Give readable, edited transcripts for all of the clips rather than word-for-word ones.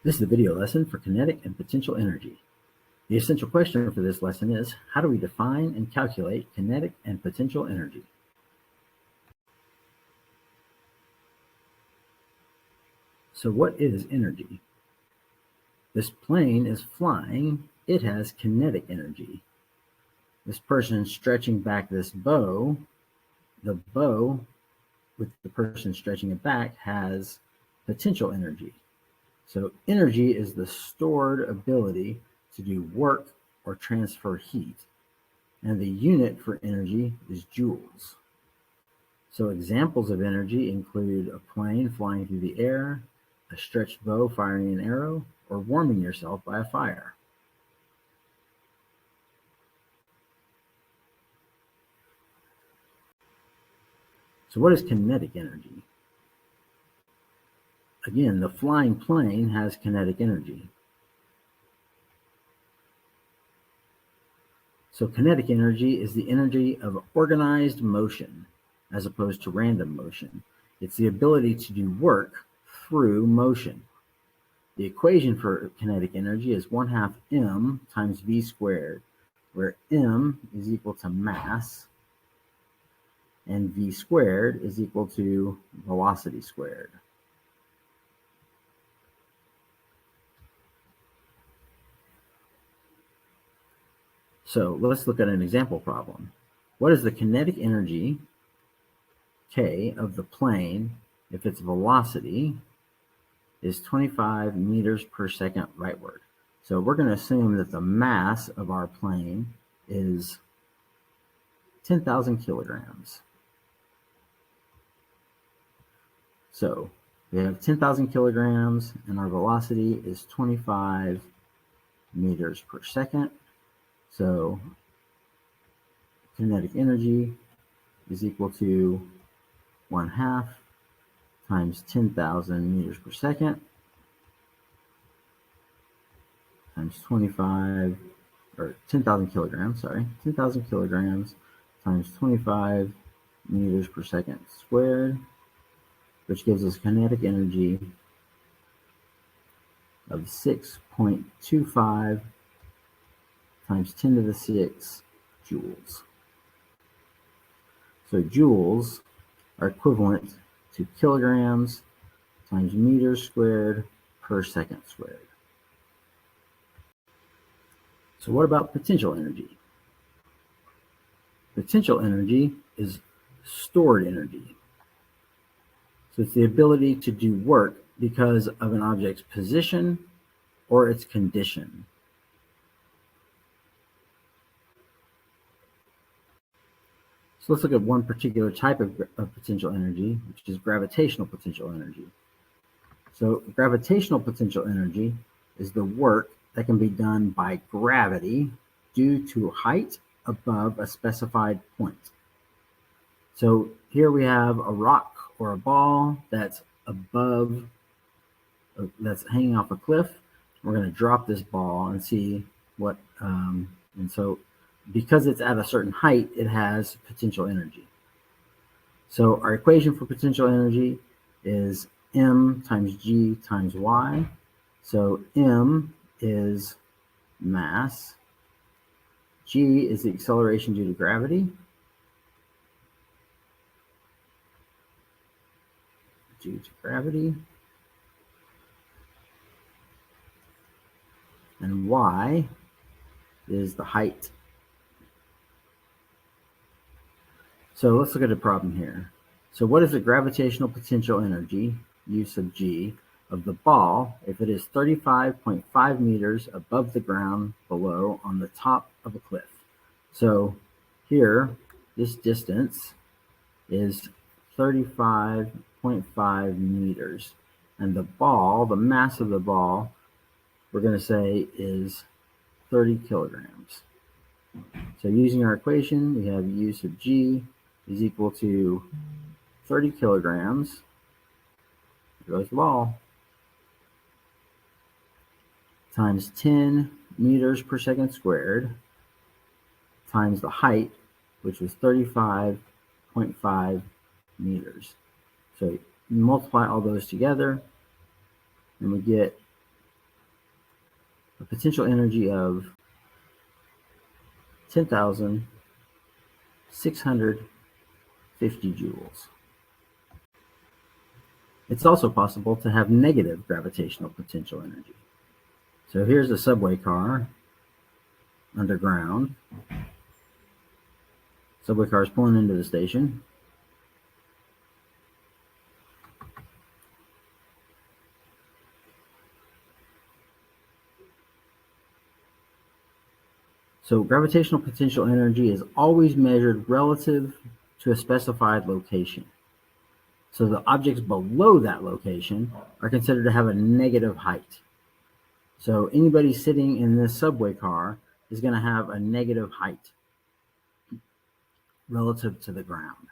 This is the video lesson for kinetic and potential energy. The essential question for this lesson is, how do we define and calculate kinetic and potential energy? So what is energy? This plane is flying. It has kinetic energy. This person stretching back this bow, the bow with the person stretching it back has potential energy. So energy is the stored ability to do work or transfer heat, and the unit for energy is joules. So examples of energy include a plane flying through the air, a stretched bow firing an arrow, or warming yourself by a fire. So what is kinetic energy? Again, the flying plane has kinetic energy. So kinetic energy is the energy of organized motion as opposed to random motion. It's the ability to do work through motion. The equation for kinetic energy is 1/2 m times v squared, where m is equal to mass and v squared is equal to velocity squared. So let's look at an example problem. What is the kinetic energy, K, of the plane if its velocity is 25 meters per second rightward? So we're going to assume that the mass of our plane is 10,000 kilograms. So we have 10,000 kilograms and our velocity is 25 meters per second. So kinetic energy is equal to 1/2 times 10,000 meters per second times 25, or 10,000 kilograms, 10,000 kilograms times 25 meters per second squared, which gives us kinetic energy of 6.25 times 10 to the 6 joules. So joules are equivalent to kilograms times meters squared per second squared. So what about potential energy? Potential energy is stored energy. So it's the ability to do work because of an object's position or its condition. So let's look at one particular type of potential energy, which is gravitational potential energy. So gravitational potential energy is the work that can be done by gravity due to height above a specified point. So here we have a rock or a ball that's above, that's hanging off a cliff. We're going to drop this ball and see what, and so because it's at a certain height, it has potential energy. So our equation for potential energy is m times g times y. So m is mass, g is the acceleration due to gravity, and y is the height. So let's look at a problem here. So what is the gravitational potential energy, u sub g, of the ball if it is 35.5 meters above the ground below on the top of a cliff? So here, this distance is 35.5 meters. And the ball, the mass of the ball, we're going to say is 30 kilograms. So using our equation, we have u sub g is equal to 30 kilograms, there goes the ball, times 10 meters per second squared, times the height, which was 35.5 meters. So you multiply all those together, and we get potential energy of 10,650 joules. It's also possible to have negative gravitational potential energy. So here's a subway car underground. Subway car is pulling into the station. So gravitational potential energy is always measured relative to a specified location. So the objects below that location are considered to have a negative height. So anybody sitting in this subway car is going to have a negative height relative to the ground.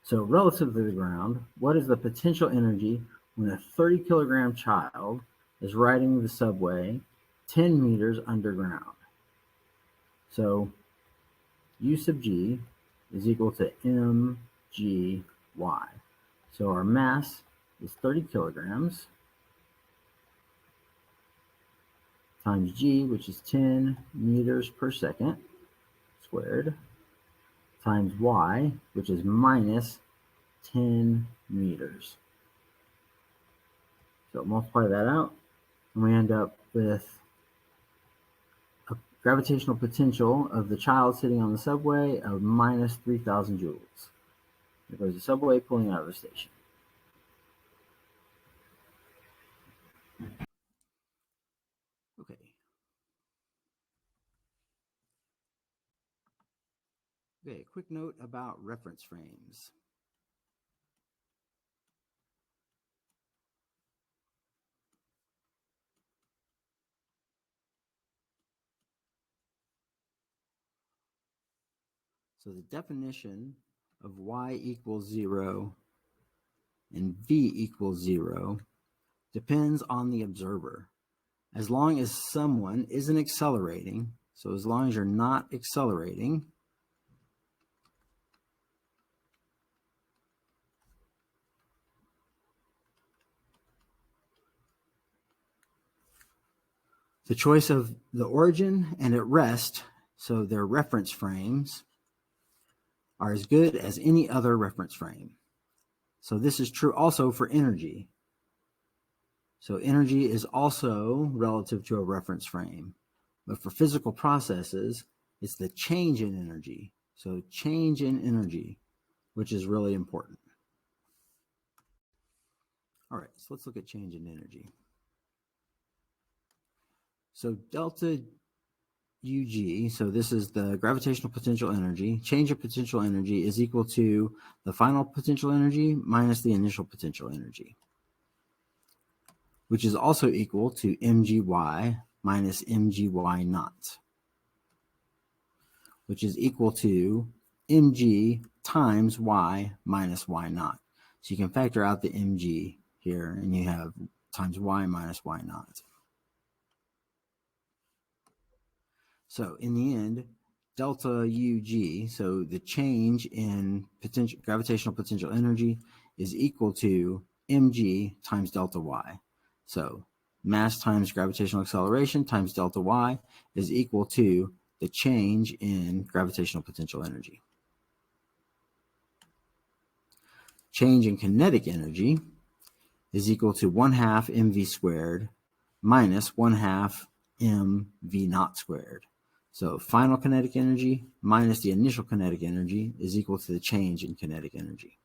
So relative to the ground, what is the potential energy when a 30 kilogram child is riding the subway 10 meters underground? So U sub G is equal to mgy. So our mass is 30 kilograms times G, which is 10 meters per second squared, times Y, which is minus 10 meters. So multiply that out, and we end up with a gravitational potential of the child sitting on the subway of minus 3,000 joules. There goes the subway pulling out of the station. Okay. Okay, quick note about reference frames. So the definition of y equals 0 and v equals 0 depends on the observer. As long as someone isn't accelerating, so as long as you're not accelerating, the choice of the origin and at rest, so their reference frames, are as good as any other reference frame. So this is true also for energy. So energy is also relative to a reference frame. But for physical processes, it's the change in energy. So change in energy, which is really important. All right, so let's look at change in energy. So delta UG, so this is the gravitational potential energy. Change of potential energy is equal to the final potential energy minus the initial potential energy, which is also equal to mgy minus mgy naught, which is equal to mg times y minus y naught. So you can factor out the mg here, and you have times y minus y naught. So in the end, delta UG, so the change in gravitational potential energy, is equal to mg times delta y. So mass times gravitational acceleration times delta y is equal to the change in gravitational potential energy. Change in kinetic energy is equal to 1/2 mv squared minus 1/2 mv naught squared. So final kinetic energy minus the initial kinetic energy is equal to the change in kinetic energy.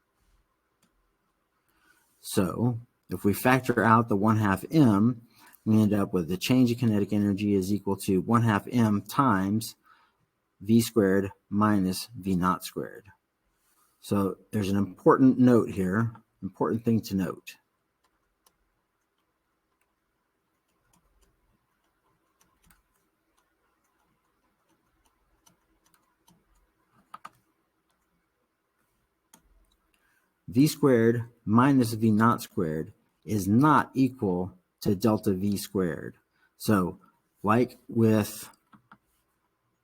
So if we factor out the 1/2 m, we end up with the change in kinetic energy is equal to 1/2 m times v squared minus v naught squared. So there's an important note here, important thing to note. V squared minus v naught squared is not equal to delta v squared. So like with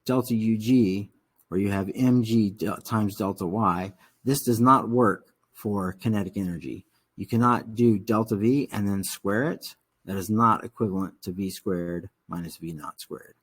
delta UG, where you have mg times delta y, this does not work for kinetic energy. You cannot do delta V and then square it. That is not equivalent to V squared minus V naught squared.